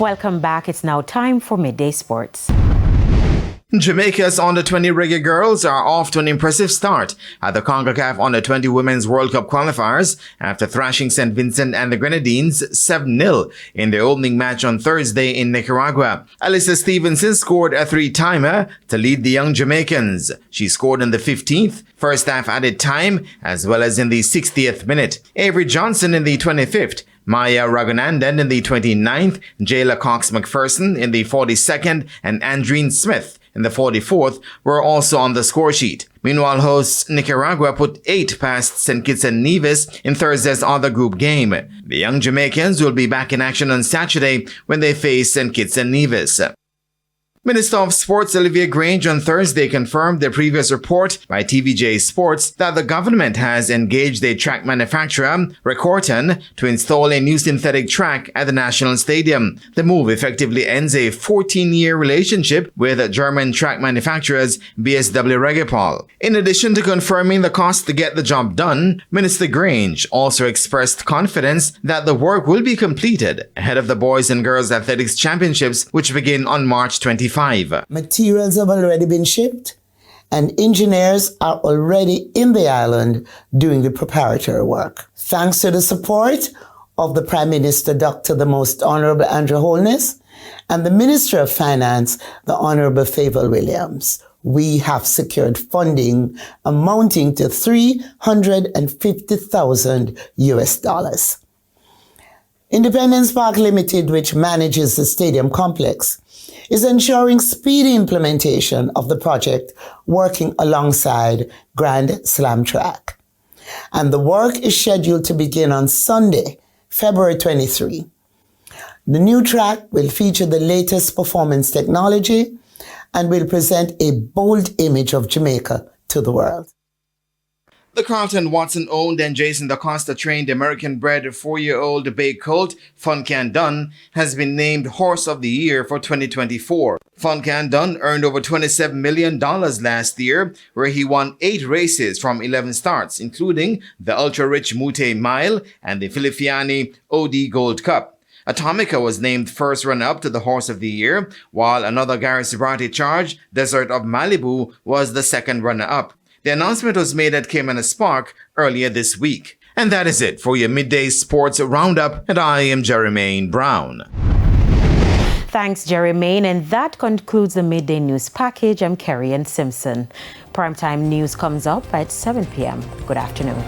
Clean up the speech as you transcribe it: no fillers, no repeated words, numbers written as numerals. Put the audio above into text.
Welcome back. It's now time for Midday Sports. Jamaica's Under-20 Reggae Girlz are off to an impressive start at the CONCACAF Under-20 Women's World Cup Qualifiers after thrashing St. Vincent and the Grenadines 7-0 in their opening match on Thursday in Nicaragua. Alyssa Stevenson scored a three-timer to lead the young Jamaicans. She scored in the 15th, first half added time, as well as in the 60th minute. Avery Johnson in the 25th. Maya Raghunandan in the 29th, Jayla Cox-McPherson in the 42nd, and Andreen Smith in the 44th were also on the score sheet. Meanwhile, hosts Nicaragua put 8 past St. Kitts and Nevis in Thursday's other group game. The young Jamaicans will be back in action on Saturday when they face St. Kitts and Nevis. Minister of Sports Olivia Grange on Thursday confirmed the previous report by TVJ Sports that the government has engaged a track manufacturer, Recorton, to install a new synthetic track at the National Stadium. The move effectively ends a 14-year relationship with German track manufacturers BSW Reggae. In addition to confirming the cost to get the job done, Minister Grange also expressed confidence that the work will be completed ahead of the Boys and Girls Athletics Championships, which begin on March 25. Materials have already been shipped, and engineers are already in the island doing the preparatory work. Thanks to the support of the Prime Minister, Dr. the Most Honorable Andrew Holness, and the Minister of Finance, the Honorable Favour Williams, we have secured funding amounting to $350,000 US. Independence Park Limited, which manages the stadium complex, is ensuring speedy implementation of the project, working alongside Grand Slam Track. And the work is scheduled to begin on Sunday, February 23. The new track will feature the latest performance technology and will present a bold image of Jamaica to the world. The Carlton Watson-owned and Jason DaCosta-trained American-bred 4-year-old bay colt, Funcan Dunn, has been named Horse of the Year for 2024. Funcan Dunn earned over $27 million last year, where he won 8 races from 11 starts, including the ultra-rich Mute Mile and the Filipiani OD Gold Cup. Atomica was named first runner-up to the Horse of the Year, while another Gary Sobrante charge, Desert of Malibu, was the second runner-up. The announcement was made at Cayman Spark earlier this week. And that is it for your Midday Sports Roundup, and I am Jermaine Brown. Thanks, Jermaine, and that concludes the Midday News package. I'm Kerry Ann Simpson. Primetime news comes up at 7 p.m. Good afternoon.